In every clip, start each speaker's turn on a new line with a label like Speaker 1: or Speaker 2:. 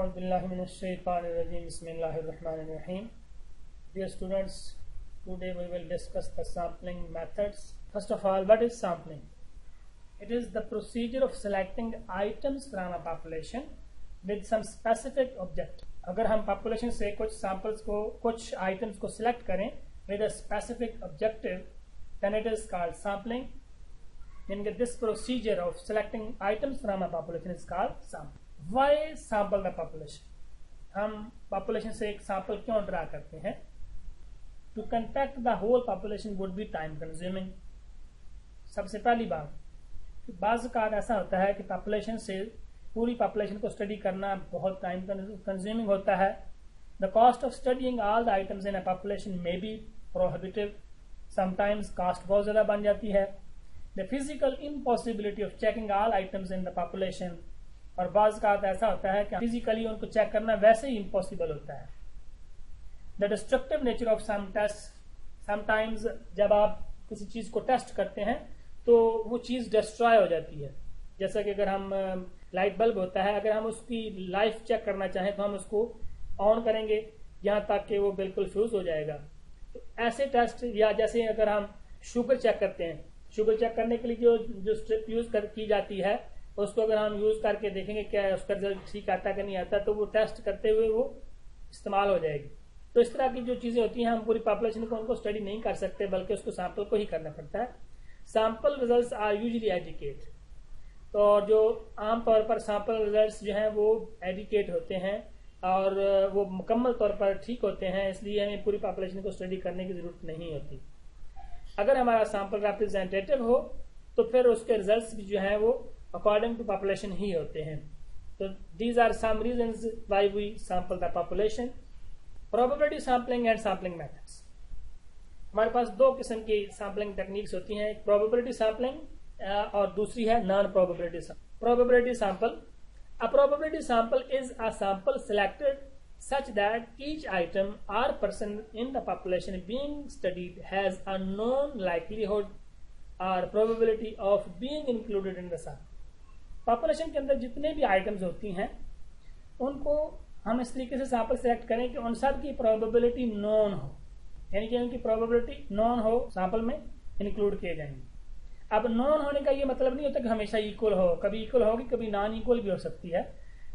Speaker 1: Bismillahirrahmanirrahim. Dear students, today we will discuss the sampling methods. First of all, what is sampling? It is the procedure of selecting items from a population with some specific object. अगर हम population से कुछ samples को, कुछ items को select करें with a specific objective, then it is called sampling. Meaning this procedure of selecting items from a population is called sampling. Why sample the population? हम population से एक sample क्यों ड्रा करते हैं? To contact the whole population would be time consuming. सबसे पहली बात, बाज़ औक़ात ऐसा होता है कि population से पूरी population को study करना बहुत time consuming होता है. The cost of studying all the items in a population may be prohibitive. Sometimes cost बहुत ज़्यादा बन जाती है. The physical impossibility of checking all items in the population, और बाज़ औक़ात ऐसा होता है कि फिजिकली उनको चेक करना वैसे ही इम्पॉसिबल होता है. The destructive nature of some tests, sometimes जब आप किसी चीज़ को टेस्ट करते हैं तो वो चीज़ डिस्ट्रॉय हो जाती है. जैसा कि अगर हम लाइट बल्ब होता है, अगर हम उसकी लाइफ चेक करना चाहें तो हम उसको ऑन करेंगे यहाँ तक कि वो बिल्कुल फ्यूज हो जाएगा. तो ऐसे टेस्ट, या जैसे अगर हम शुगर चेक करते हैं, शुगर चेक करने के लिए जो स्ट्रिप यूज की जाती है, उसको अगर हम यूज करके देखेंगे क्या उसका रिजल्ट ठीक आता है कि नहीं आता, तो वो टेस्ट करते हुए वो इस्तेमाल हो जाएगी. तो इस तरह की जो चीजें होती हैं, हम पूरी पॉपुलेशन को उनको स्टडी नहीं कर सकते, बल्कि उसको सैंपल को ही करना पड़ता है. Sample results are usually adequate. तो जो आमतौर पर सैंपल रिजल्ट्स जो हैं वो एडिकेट होते हैं और वो मुकम्मल तौर पर ठीक होते हैं, इसलिए हमें पूरी पॉपुलेशन को स्टडी करने की जरूरत नहीं होती. अगर हमारा सैंपल रिप्रेजेंटेटिव हो तो फिर उसके रिजल्ट्स भी जो हैं वो अकॉर्डिंग टू पॉपुलेशन ही होते हैं. तो these are some reasons why we sample the population. Probability sampling and sampling methods. हमारे पास दो किस्म की सैंपलिंग टेक्निक्स होती हैं, एक प्रोबेबिलिटी सैंपलिंग और दूसरी है non probability sample. Probability sample. A probability sample is a sample selected such that each item or person in the population being studied has a known likelihood or probability of being included in the sample. Population के अंदर जितने भी items होती हैं उनको हम इस तरीके से सैंपल सेलेक्ट करें कि उन सब की प्रोबेबिलिटी नोन हो, यानी कि उनकी प्रोबेबिलिटी नोन हो, सैंपल में इंक्लूड किए जाएंगे. अब नोन होने का ये मतलब नहीं होता कि हमेशा इक्वल हो, कभी इक्वल होगी, कभी नॉन इक्वल भी हो सकती है,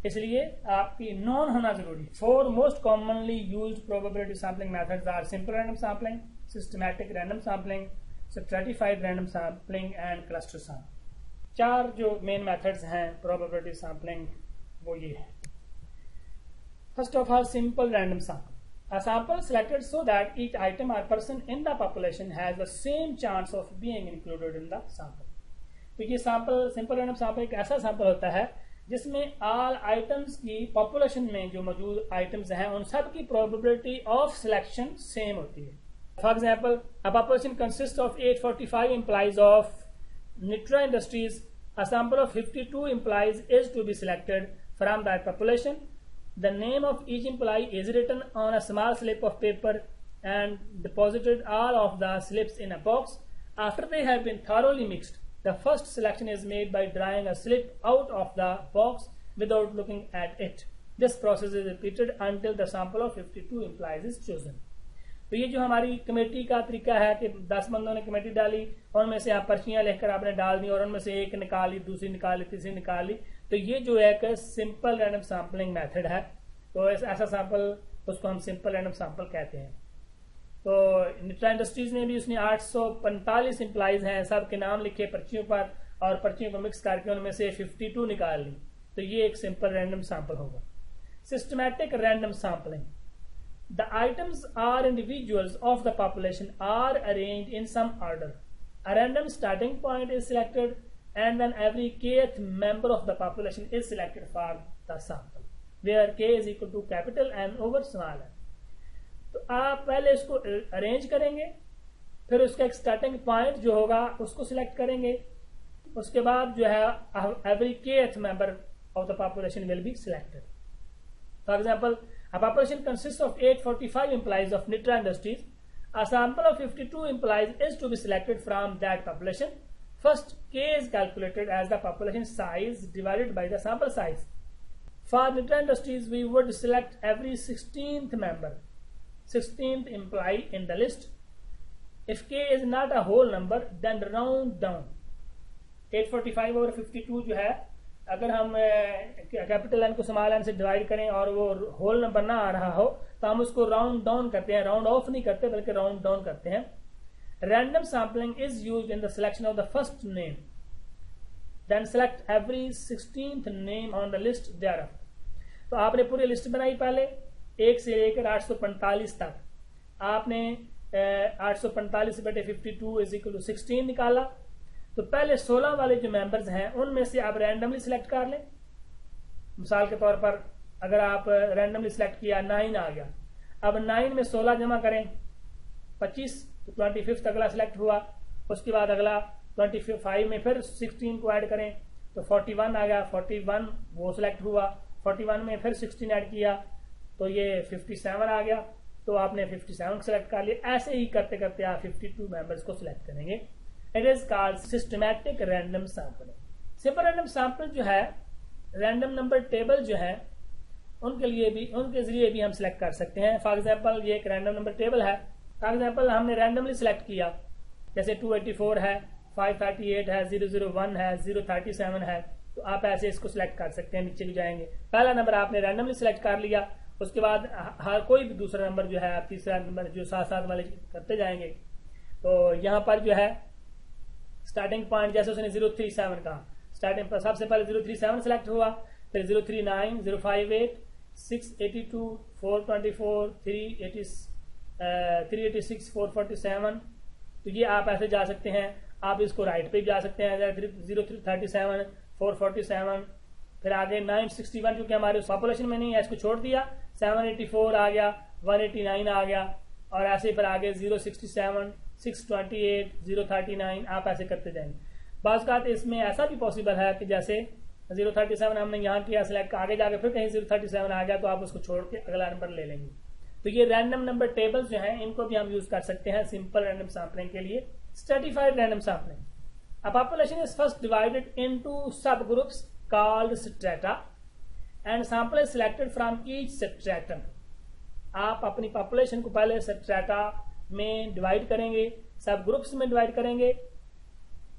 Speaker 1: इसलिए आपकी नॉन होना जरूरी. Four most commonly used probability sampling methods are simple random sampling, systematic random sampling, stratified random sampling and cluster sampling. चार जो मेन मेथड्स हैं प्रोबेबिलिटी सैंपलिंग वो ये है. First of all, simple random sample. A sample selected so that each item or person in the population has the same chance of being included in the sample. तो ये sample, simple random sample एक ऐसा sample होता है जिसमें all items की population में जो मौजूद आइटम्स हैं उन सब की प्रोबेबिलिटी ऑफ सिलेक्शन सेम होती है. For example, a population consist of 845 employees of Nitra industries. A sample of 52 employees is to be selected from that population. The name of each employee is written on a small slip of paper and deposited all of the slips in a box. After they have been thoroughly mixed, the first selection is made by drawing a slip out of the box without looking at it. This process is repeated until the sample of 52 employees is chosen. तो ये जो हमारी committee का तरीका है कि 10 बंदों ने कमेटी डाली, उनमें से आप पर्चियां लेकर आपने डाल दी और उनमें से एक निकाली, दूसरी निकाली, तीसरी निकाली, तो ये जो एक सिंपल रैंडम सैंपलिंग मेथड है. तो ऐसा सैंपल, उसको हम सिंपल रैंडम सैंपल कहते हैं. तो निट्रा इंडस्ट्रीज ने भी उसने 845 एम्प्लॉइज हैं, सब के नाम लिखे पर्चियों पर और पर्चियों को मिक्स करके उनमें से 52 निकाल ली, तो ये एक सिंपल रैंडम सैंपल होगा. Systematic random sampling. The items or individuals of the population are arranged in some order. A random starting point is selected and then every kth member of the population is selected for the sample, where k is equal to capital N over small n. तो आप पहले इसको arrange करेंगे, फिर उसका एक starting point जो होगा उसको सिलेक्ट करेंगे, उसके बाद जो है every kth member of the population will be selected. For example, a population consists of 845 employees of Nitra Industries. A sample of 52 employees is to be selected from that population. First, K is calculated as the population size divided by the sample size. For Nitra Industries, we would select every 16th member, 16th employee in the list. If k is not a whole number, then round down. 845 over 52 जो है, अगर हम capital N को small N से divide करें और वो whole number ना आ रहा हो तो हम उसको राउंड डाउन करते हैं, राउंड ऑफ नहीं करते बल्कि राउंड डाउन करते हैं. Random sampling is used in the selection of the first name. Then select every 16th name on the list thereafter. तो आपने पूरी लिस्ट बनाई पहले 1 से लेकर 845 तक. आपने 845 बटे 52 इज इक्वल टू 16 निकाला. तो पहले 16 वाले जो मेंबर्स हैं उनमें से आप रैंडमली सिलेक्ट कर लें. मिसाल के तौर पर अगर आप रैंडमली सिलेक्ट किया 9 आ गया, अब 9 में 16 जमा करें 25, तो 25 अगला सिलेक्ट हुआ. उसके बाद अगला 25 में फिर 16 को ऐड करें तो 41 आ गया, 41 वो सिलेक्ट हुआ. 41 में फिर 16 ऐड किया तो ये 57 आ गया, तो आपने 57 सेलेक्ट कर लिया. ऐसे ही करते करते आप 52 मेंबर्स को सिलेक्ट करेंगे. It is called systematic random sampling. Simple random sample जो है, रैंडम नंबर टेबल जो है, उनके जरिए भी हम सिलेक्ट कर सकते हैं. फॉर एग्जाम्पल ये एक रैंडम नंबर टेबल है. फॉर एग्जाम्पल हमने रैंडमली सिलेक्ट किया, जैसे 284 है, 538 है, 001 है, 037 है, तो आप ऐसे इसको सिलेक्ट कर सकते हैं. नीचे भी जाएंगे, पहला नंबर आपने रैंडमली सिलेक्ट कर लिया, उसके बाद हर कोई भी दूसरा नंबर जो है, आप तीसरा नंबर जो साथ साथ वाले करते जाएंगे. तो यहाँ पर जो है स्टार्टिंग पॉइंट जैसे उसने 037 कहा, स्टार्टिंग पर सबसे पहले 037 सिलेक्ट हुआ, फिर 039, 058, 682, 424, 386, 447. तो ये आप ऐसे जा सकते हैं. आप इसको राइट पे भी जा सकते हैं, 037, 447, फिर आगे 961 जो कि हमारे पॉपुलेशन में नहीं है, इसको छोड़ दिया. 784 आ गया, 189 आ गया, और ऐसे फिर आगे 067, 628, 039, आप ऐसे करते जाएंगे. बात का इसमें ऐसा भी पॉसिबल है कि जैसे 037 हमने यहाँ किया सिलेक्ट, आगे जाके फिर कहीं 037 आ गया तो आप उसको छोड़ के अगला नंबर ले लेंगे. तो ये रैंडम नंबर टेबल्स जो हैं इनको भी हम यूज कर सकते हैं सिंपल रैंडम सैम्पलिंग के लिए. Stratified random sampling. A population is first divided into subgroups called strata and sample is selected from each stratum. आप अपनी पॉपुलेशन को पहले स्ट्रेटा में डिवाइड करेंगे, सब ग्रुप्स में डिवाइड करेंगे,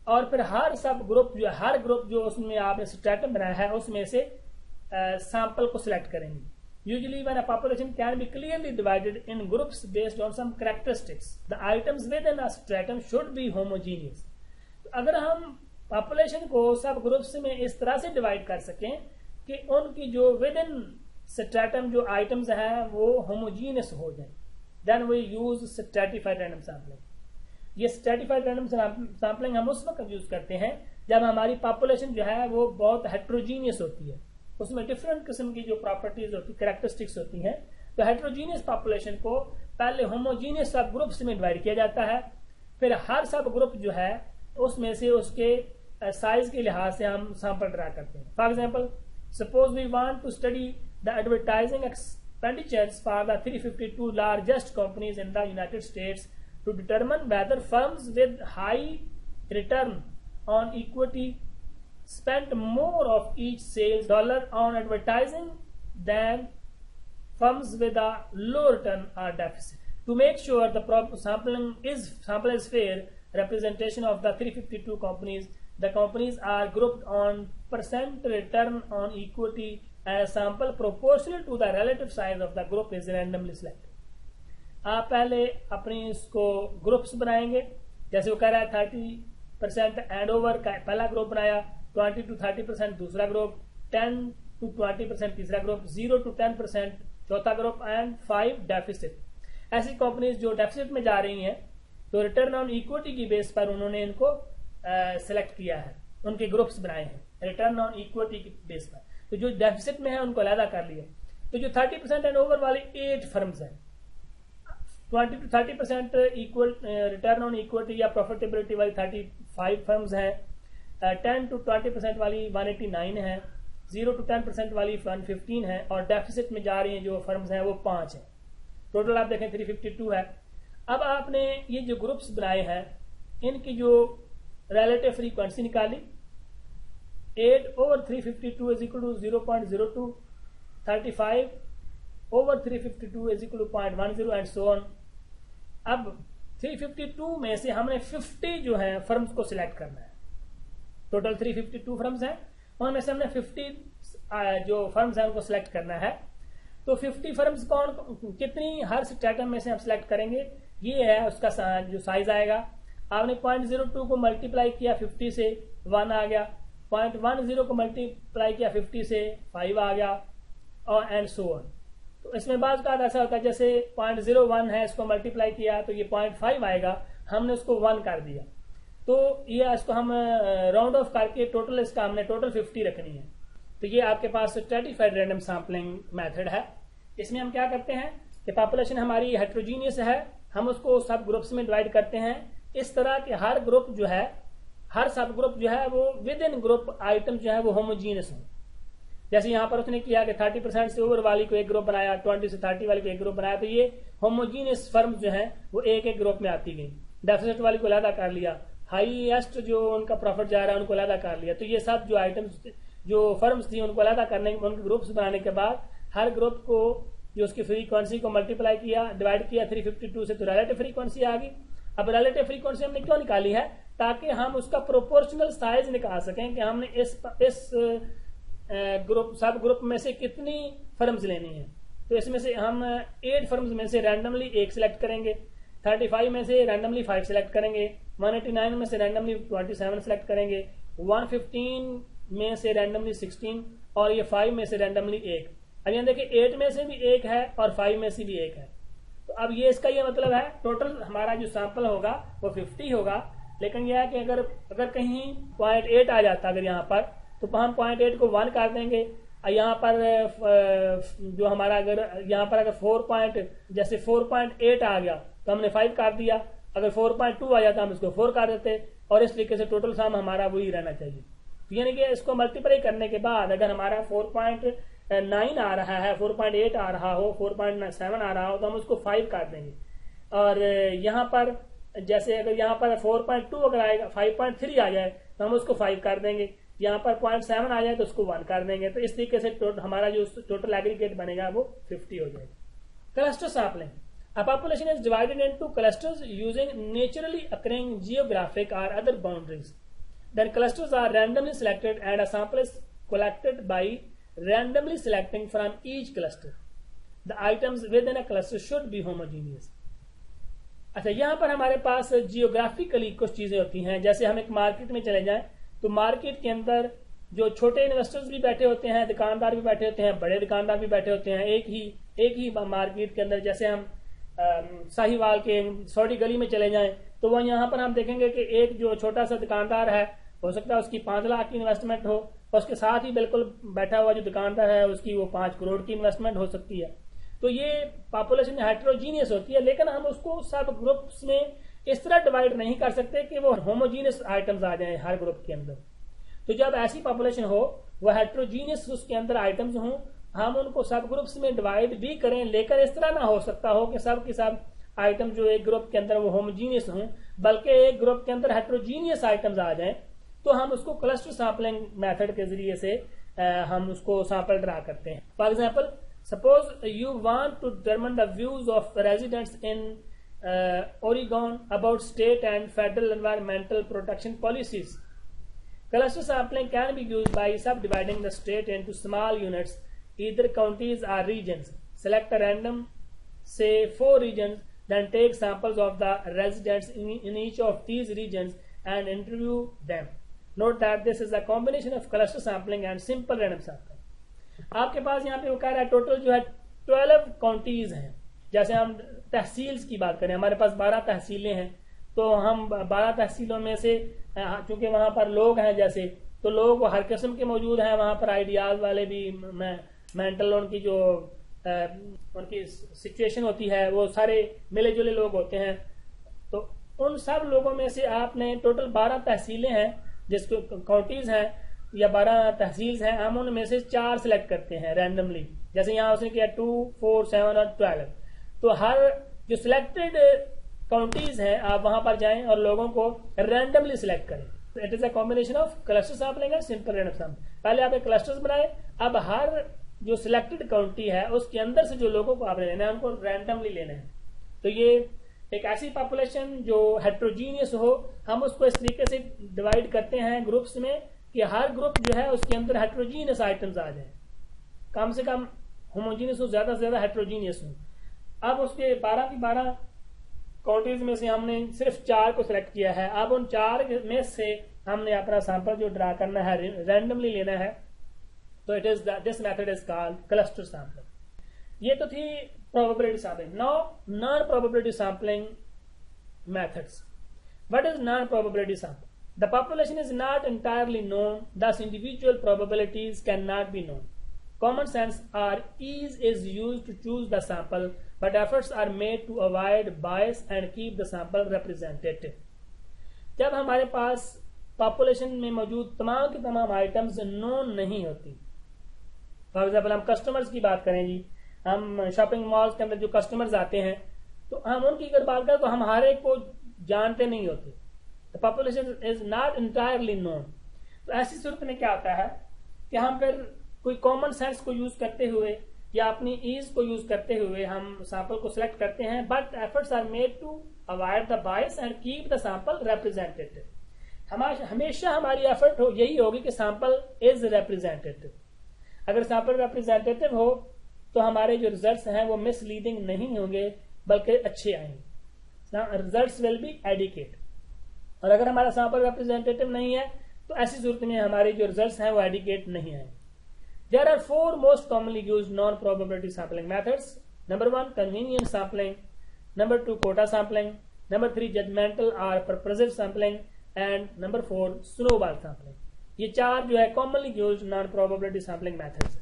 Speaker 1: और फिर हर सब ग्रुप जो उसमें आपने स्ट्रेटम बनाया है उसमें से सैंपल को सिलेक्ट करेंगे. Usually when a population can be clearly divided in groups based on some characteristics, the items within a stratum should be homogeneous. अगर हम पॉपुलेशन को सब ग्रुप्स में इस तरह से डिवाइड कर सकें कि उनकी जो विद इन स्ट्रेटम जो आइटम्स हैं वो होमोजीनियस हो जाए, then we use stratified random sampling. ये स्ट्रेटिफाइड रैंडम सैम्पलिंग हम उस वक्त यूज करते हैं जब हमारी पॉपुलेशन जो है वो बहुत हेट्रोजीनियस होती है, उसमें डिफरेंट किस्म की जो प्रॉपर्टीज होती, कैरेक्टरिस्टिक्स होती हैं. तो हेट्रोजीनियस पॉपुलेशन को पहले होमोजीनियस सब ग्रुप्स में डिवाइड किया जाता है, फिर हर सब ग्रुप जो है उसमें से उसके साइज के लिहाज से हम सैंपल ड्रा करते हैं. For example, suppose we want to study the advertising expenditures for the 352 largest companies in the United States to determine whether firms with high return on equity spent more of each sales dollar on advertising than firms with a low return or deficit. To make sure the sample is fair representation of the 352 companies, the companies are grouped on percent return on equity and a sample proportional to the relative size of the group is randomly selected. आप पहले अपनी इसको groups बनाएंगे, जैसे वो कह रहा है 30% एंड ओवर का पहला ग्रुप बनाया, 20 to 30% दूसरा ग्रुप, 10 to 20% तीसरा ग्रुप, 0 to 10% चौथा ग्रुप, एंड 5 डेफिसिट. ऐसी कंपनीज जो डेफिसिट में जा रही हैं तो रिटर्न ऑन इक्विटी की बेस पर उन्होंने इनको सिलेक्ट किया है, उनके ग्रुप्स बनाए हैं रिटर्न ऑन इक्विटी की बेस पर. तो जो डेफिसिट में है उनको अलग कर लिया. तो जो 30% एंड ओवर वाले 8 फर्म्स हैं, 20 to 30% equal return on equity या प्रॉफिटेबिलिटी वाली 35 फर्म्स हैं, 10 to 20% वाली 189 है, 0 to 10% वाली 115 है, और डेफिसिट में जा रही हैं जो फर्म्स हैं वो 5 हैं. टोटल आप देखें 352 है. अब आपने ये जो ग्रुप्स बनाए हैं इनकी जो रिलेटिव फ्रीक्वेंसी निकाली, 8 over 352 is equal to 0.02. 35 over 352 is equal to 0.10 and so on. अब 352 में से हमने 50 जो है फर्म्स को सिलेक्ट करना है। टोटल 352 फर्म्स हैं, उनमें से हमने 50 जो फर्म्स हैं उनको सिलेक्ट करना है। तो 50 फर्म्स कौन कितनी हर स्ट्रैटम में से हम सिलेक्ट करेंगे, ये है उसका जो साइज आएगा। आपने 0.02 को मल्टीप्लाई किया 50 से 1 आ गया, 0.10 को मल्टीप्लाई किया 50 से 5 आ गया, और एंड सो ऑन। तो इसमें बात का ऐसा होता है जैसे 0.01 है, इसको मल्टीप्लाई किया तो ये 0.5 आएगा, हमने उसको 1 कर दिया, तो ये इसको हम राउंड ऑफ करके टोटल इसका हमने टोटल 50 रखनी है। तो ये आपके पास स्ट्रैटिफाइड रैंडम सैम्पलिंग मेथड है। इसमें हम क्या करते हैं कि पॉपुलेशन हमारी हेट्रोजीनियस है, हम उसको सब ग्रुप्स में डिवाइड करते हैं इस तरह कि हर ग्रुप जो है, हर सब ग्रुप जो है वो विद इन ग्रुप आइटम जो है वो होमोजीनियस हो। जैसे यहाँ पर उसने किया कि 30% से ओवर वाली को एक ग्रुप बनाया, 20 से 30 वाली को एक ग्रुप बनाया, तो ये होमोजीनियस फर्म जो है वो एक एक ग्रुप में आती गई। डेफिसिट वाली को अलग कर लिया, हाईएस्ट जो उनका प्रॉफिट जा रहा है उनको अलग कर लिया। तो ये सब जो आइटम्स जो फर्म्स थी उनको अलग करने उनके ग्रुप्स बनाने के बाद हर ग्रुप को जो उसकी फ्रीक्वेंसी को मल्टीप्लाई किया, डिवाइड किया 352 से, तो रिलेटिव फ्रीक्वेंसी आ गई। अब रिलेटिव फ्रीक्वेंसी हमने क्यों निकाली है, ताकि हम उसका प्रोपोर्शनल साइज निकाल सकें कि हमने इस ग्रुप सब ग्रुप में से कितनी फर्म्स लेनी है। तो इसमें से हम 8 फर्म्स में से रैंडमली 1 सिलेक्ट करेंगे, 35 में से रैंडमली 5 सिलेक्ट करेंगे, 189 में से रैंडमली 27 सिलेक्ट करेंगे, 115 में से रैंडमली 16 और ये 5 में से रैंडमली 1। अब यहाँ देखिए 8 में से भी 1 है और 5 में से भी 1 है। तो अब ये इसका ये मतलब है टोटल हमारा जो सैंपल होगा वो 50 होगा। लेकिन यह है कि अगर कहीं 0.8 आ जाता अगर यहाँ पर, तो हम 0.8 को 1 कर देंगे। यहाँ पर जो हमारा अगर यहाँ पर अगर जैसे 4.8 आ गया तो हमने 5 कर दिया, अगर 4.2 आ जाता हम इसको 4 कर देते, और इस तरीके से टोटल सम हमारा वही रहना चाहिए। तो यानी कि इसको मल्टीप्लाई करने के बाद अगर हमारा 4.9 आ रहा है, 4.8 आ रहा हो, 4.7 आ रहा हो, तो हम उसको 5 कर देंगे। और यहाँ पर जैसे अगर यहाँ पर 4.2 अगर आएगा, 5.3 आ जाए तो हम उसको 5 कर देंगे, यहाँ पर 0.7 आ जाए तो उसको 1 कर देंगे। तो इस तरीके से हमारा जो टोटल एग्रीगेट बनेगा वो 50 हो जाएगा। Cluster sampling, a population is divided into clusters using naturally occurring geographic or other boundaries. Then clusters are randomly selected and a sample is collected by randomly selecting from each cluster. The items within a cluster should be homogeneous. अच्छा, यहाँ पर हमारे पास geographically कुछ चीजें होती हैं। जैसे हम एक मार्केट में चले जाएं तो मार्केट के अंदर जो छोटे इन्वेस्टर्स भी बैठे होते हैं, दुकानदार भी बैठे होते हैं, बड़े दुकानदार भी बैठे होते हैं एक ही मार्केट के अंदर। जैसे हम साहिवाल के सौड़ी गली में चले जाएं तो वह यहाँ पर हम देखेंगे कि एक जो छोटा सा दुकानदार है, हो सकता है उसकी 5 लाख की इन्वेस्टमेंट हो, और उसके साथ ही बिल्कुल बैठा हुआ जो दुकानदार है उसकी वो 5 करोड़ की इन्वेस्टमेंट हो सकती है। तो ये पॉपुलेशन हेट्रोजीनियस होती है, लेकिन हम उसको सब ग्रुप्स में इस तरह डिवाइड नहीं कर सकते कि वो होमोजीनियस आइटम्स आ जाए हर ग्रुप के अंदर। तो जब ऐसी पॉपुलेशन हो, वह हेट्रोजीनियस उसके अंदर आइटम्स हों, हम उनको सब ग्रुप्स में डिवाइड भी करें, लेकिन इस तरह ना हो सकता हो कि सब के सब आइटम जो एक ग्रुप के अंदर वो होमोजीनियस हों, बल्कि एक ग्रुप के अंदर हेट्रोजीनियस आइटम्स आ जाएं। तो हम उसको क्लस्टर सैंपलिंग मेथड के जरिए से हम उसको सैंपल ड्रा करते हैं। For example, suppose you want to determine the views of residents in Oregon about state and federal environmental protection policies. Cluster sampling can be used by subdividing the state into small units, either counties or regions. Select a random, say 4 regions, then take samples of the residents in each of these regions and interview them. Note that this is a combination of cluster sampling and simple random sampling. आपके पास यहाँ पे वो कह रहा है total जो है 12 counties हैं। जैसे हम तहसील्स की बात करें, हमारे पास 12 तहसीलें हैं, तो हम 12 तहसीलों में से चूंकि वहां पर लोग हैं जैसे, तो लोग हर किस्म के मौजूद हैं वहां पर, आइडियाज वाले भी, मेंटल उनकी जो उनकी सिचुएशन होती है वो सारे मिले जुले लोग होते हैं। तो उन सब लोगों में से आपने टोटल 12 तहसीलें हैं जिसको काउंटीज हैं या 12 तहसील हैं, हम उनमें से 4 सिलेक्ट करते हैं रैंडमली। जैसे यहाँ उसने किया 2, 4, 7 और 12। तो हर जो सिलेक्टेड काउंटीज हैं आप वहां पर जाएं और लोगों को रैंडमली सिलेक्ट करें। It is a combination of cluster sampling and simple random sampling. पहले आपने क्लस्टर्स बनाए, अब हर जो सिलेक्टेड काउंटी है उसके अंदर से जो लोगों को आपने लेना है उनको रैंडमली लेना है। तो ये एक ऐसी पॉपुलेशन जो हेट्रोजीनियस हो, हम उसको इस तरीके से डिवाइड करते हैं ग्रुप्स में कि हर ग्रुप जो है उसके अंदर हेट्रोजीनियस आइटम्स आ जाए, कम से कम होमोजीनियस हो, ज्यादा से ज्यादा हेट्रोजीनियस हो। अब उसके 12 की 12 काउंटीज में से हमने सिर्फ 4 को सिलेक्ट किया है। अब उन 4 में से हमने अपना सैंपल जो ड्रा करना है, रैंडमली लेना है, तो it is this method is called cluster sampling. ये तो थी probability sampling. Now non probability sampling methods. What is non probability sampling? The population is not entirely known, thus individual probabilities cannot be known. Common sense or ease is used to choose the sample, but efforts are made to avoid bias and keep the sample representative. जब हमारे पास population में मौजूद तमाम की तमाम items known नहीं होती, for example हम कस्टमर्स की बात करें जी, हम शॉपिंग मॉल्स के अंदर जो कस्टमर्स आते हैं तो हम उनकी अगर बात करें तो हम हर एक को जानते नहीं होते। The population is not entirely known. तो ऐसी सूरत में क्या होता है कि हम फिर कोई कॉमन सेंस को यूज करते हुए या अपनी ईज को यूज करते हुए हम सैंपल को सिलेक्ट करते हैं, but efforts are made to avoid the bias and keep the sample representative. हमेशा हमारी एफर्ट यही होगी कि सैंपल इज रिप्रेजेंटेटिव। अगर सैंपल रिप्रेजेंटेटिव हो तो हमारे जो रिजल्ट्स हैं वो मिसलीडिंग नहीं होंगे बल्कि अच्छे आएंगे, रिजल्ट्स विल बी एडिकेट। और अगर हमारा सैंपल रिप्रेजेंटेटिव नहीं है तो ऐसी सूरत में हमारे जो रिजल्ट्स हैं वो एडिकेट नहीं आए। There are 4 most commonly used non probability sampling methods. Number 1 convenient sampling, number 2 quota sampling, number 3 judgmental और purposive sampling and number 4 snowball sampling. ये 4 जो है commonly used non probability sampling methods.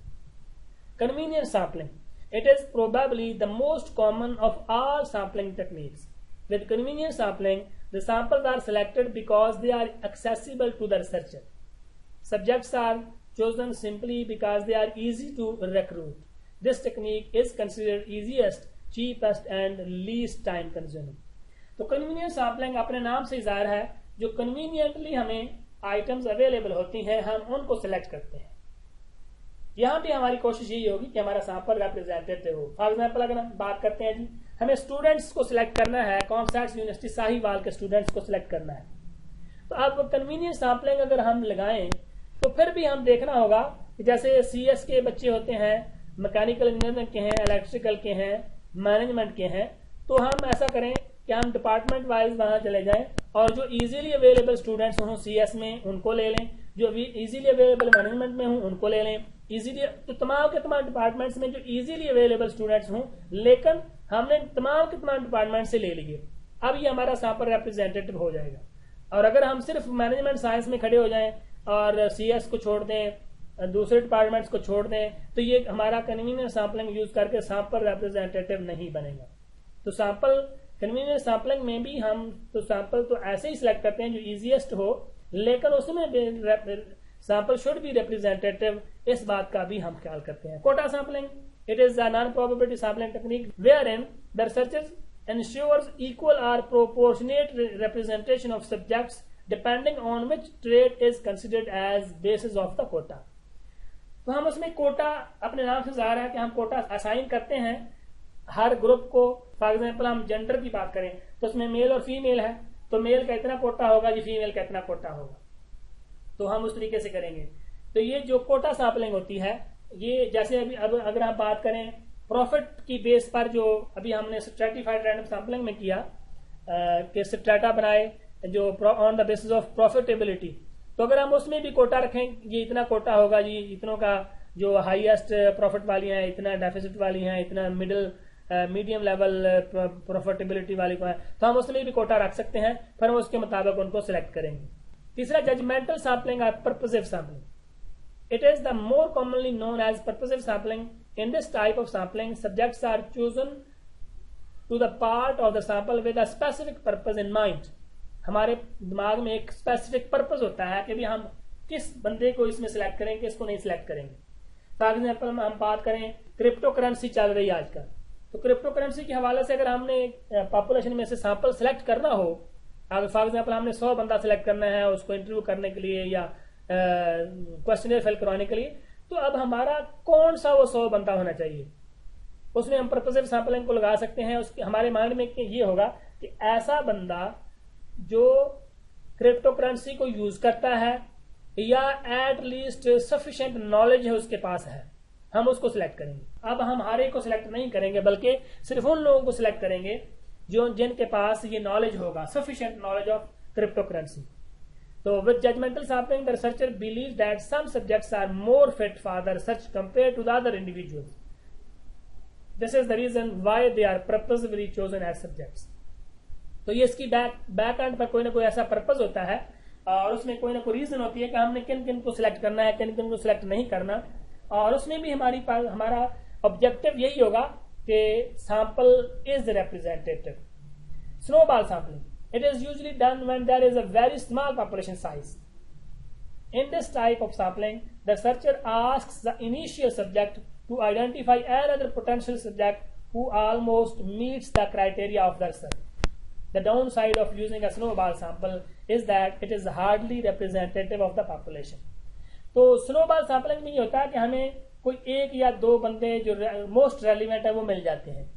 Speaker 1: Convenient sampling, it is probably the most common of all sampling techniques. With convenient sampling, the samples are selected because they are accessible to the researcher. Subjects are chosen simply because they are easy to recruit. This technique is considered easiest, cheapest and least time consuming. तो convenient sampling अपने नाम से ज़ाहिर है, जो conveniently हमें items available होती हैं हम उनको select करते हैं। यहाँ भी हमारी कोशिश यही होगी कि हमारा सैंपल रिप्रेजेंटेटिव हो। फॉर एग्जाम्पल अगर हम बात करते हैं जी, हमें स्टूडेंट्स को सिलेक्ट करना है, कॉमसैट्स यूनिवर्सिटी साहिवाल के स्टूडेंट्स को सिलेक्ट करना है, तो अब कन्वीनियंट सैंपलिंग अगर हम लगाएं तो फिर भी हम देखना होगा कि जैसे सीएस के बच्चे होते हैं, मैकेनिकल इंजीनियरिंग के हैं, इलेक्ट्रिकल के हैं, मैनेजमेंट के हैं, तो हम ऐसा करें कि हम डिपार्टमेंट वाइज वहां चले जाएं और जो इजीली अवेलेबल स्टूडेंट्स हों सीएस में उनको ले लें, जो इजीली अवेलेबल मैनेजमेंट में हों उनको ले लें, इजीली तो तमाम के तमाम डिपार्टमेंट्स में जो इजीली अवेलेबल स्टूडेंट्स हों, लेकिन हमने तमाम के तमाम डिपार्टमेंट से ले लिए। अब ये हमारा सैंपल रिप्रेजेंटेटिव हो जाएगा। और अगर हम सिर्फ मैनेजमेंट साइंस में खड़े हो जाएं और सीएस को छोड़ दें, दूसरे डिपार्टमेंट्स को छोड़ दें, तो ये हमारा कन्वीनियंट सैंपलिंग यूज करके सैंपल रिप्रेजेंटेटिव नहीं बनेगा। तो सैंपल कन्वीनियंट सैंपलिंग में भी हम तो सैंपल तो ऐसे ही सिलेक्ट करते हैं जो इजीएस्ट हो, लेकिन उसमें सैंपल शुड बी रिप्रेजेंटेटिव, इस बात का भी हम ख्याल करते हैं। Quota sampling, it is a non-probability sampling technique wherein the researcher ensures equal or proportionate representation of subjects depending on which trait is considered as basis of the quota. तो हम उसमें कोटा अपने नाम से ज़ाहिर है कि हम कोटा असाइन करते हैं हर ग्रुप को। फॉर एग्जाम्पल हम जेंडर की बात करें तो उसमें मेल और फीमेल है, तो मेल का इतना कोटा होगा जी, फीमेल का इतना कोटा होगा, तो हम उस तरीके से करेंगे। तो ये जो कोटा सैंपलिंग होती है, ये जैसे अब अगर हम बात करें प्रॉफिट की बेस पर, जो अभी हमने स्ट्रेटिफाइड रैंडम सैंपलिंग में किया कि स्ट्रेटा बनाए जो on the basis of profitability, तो अगर हम उसमें भी कोटा रखें, ये इतना कोटा होगा जी, इतनों का जो हाईएस्ट प्रॉफिट वाली हैं, इतना डेफिसिट वाली हैं, इतना मीडियम लेवल प्रॉफिटेबिलिटी वाली को है, तो हम उसमें भी कोटा रख सकते हैं, फिर हम उसके मुताबिक उनको सिलेक्ट करेंगे। तीसरा जजमेंटल सैंपलिंग और purposive sampling. It is the more commonly known as purposive sampling. In this type of sampling, subjects are chosen to the part of the sample with a specific purpose in mind. हमारे दिमाग में एक specific purpose होता है कि भी हम किस बंदे को इसमें सिलेक्ट करेंगे, किसको नहीं सिलेक्ट करेंगे। फॉर एग्जाम्पल हम बात करें क्रिप्टो करेंसी चल रही है आजकल, तो क्रिप्टो करेंसी के हवाले से अगर हमने पॉपुलेशन में से सैंपल सिलेक्ट करना हो, अगर फॉर एग्जाम्पल हमने 100 बंदा सिलेक्ट करना है उसको इंटरव्यू करने के लिए या क्वेश्चनर फिल करवाने के लिए, तो अब हमारा कौन सा वो 100 बंदा होना चाहिए, उसमें हम पर्पसिव सैंपलिंग को लगा सकते हैं। उसके हमारे माइंड में ये होगा कि ऐसा बंदा जो क्रिप्टो करेंसी को यूज करता है या एट लीस्ट सफिशिएंट नॉलेज है उसके पास है, हम उसको सिलेक्ट करेंगे। अब हम हर एक को सिलेक्ट नहीं करेंगे, बल्कि सिर्फ उन लोगों को सिलेक्ट करेंगे जो जिनके पास ये नॉलेज होगा, sufficient knowledge of cryptocurrency. तो with judgmental sampling the researcher believe that some subjects are more fit for the research compare to the other individuals. This is the reason why they are purposefully chosen as subjects. तो ये इसकी back and पर कोई ना कोई ऐसा purpose होता है और उसमें कोई ना कोई रीजन होती है कि हमने किन किन को सिलेक्ट करना है, किन किन को सिलेक्ट नहीं करना। और उसमें भी हमारा ऑब्जेक्टिव यही होगा कि sample is representative. Snowball sampling, it is usually done when there is a very small population size. In this type of sampling, the researcher asks the initial subject to identify another potential subject who almost meets the criteria of the research. The downside of using a snowball sample is that it is hardly representative of the population. तो snowball sampling में ये होता है कि हमें कोई एक या दो बंदे जो मोस्ट रेलिवेंट है वो मिल जाते हैं।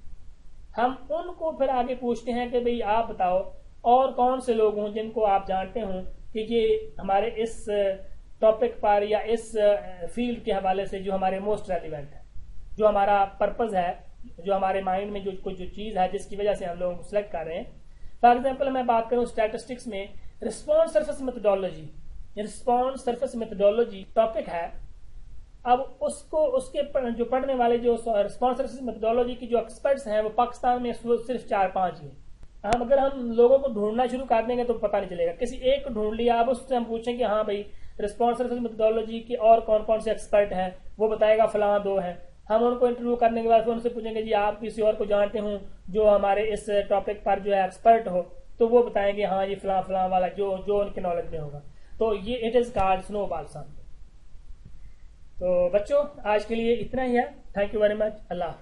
Speaker 1: हम उनको फिर आगे पूछते हैं कि भाई आप बताओ और कौन से लोग हों जिनको आप जानते हो कि ये हमारे इस टॉपिक पर या इस फील्ड के हवाले से जो हमारे मोस्ट रेलिवेंट है, जो हमारा पर्पस है, जो हमारे माइंड में जो चीज है जिसकी वजह से हम लोगों को सिलेक्ट कर रहे हैं। फॉर एग्जाम्पल मैं बात करूं स्टैटिस्टिक्स में response surface methodology, response surface methodology topic है। अब उसको उसके जो पढ़ने वाले जो रिस्पॉन्स सरफेस मेथोडोलॉजी की जो एक्सपर्ट्स हैं वो पाकिस्तान में सिर्फ 4-5 ही। अगर हम लोगों को ढूंढना शुरू कर देंगे तो पता नहीं चलेगा। किसी एक को ढूंढ लिया, अब उससे हम पूछें कि हाँ भाई रिस्पॉन्स सरफेस मेथोडोलॉजी के और कौन कौन से एक्सपर्ट हैं, वो बताएगा फलां 2 हैं। हम उनको इंटरव्यू करने के बाद फिर उनसे पूछेंगे जी आप किसी और को जानते हो जो हमारे इस टॉपिक पर जो है एक्सपर्ट हो, तो वो बताएंगे हाँ ये फलां वाला जो उनके नॉलेज में होगा। तो ये it is called snowball sampling. तो बच्चों आज के लिए इतना ही है। Thank you very much. Allah.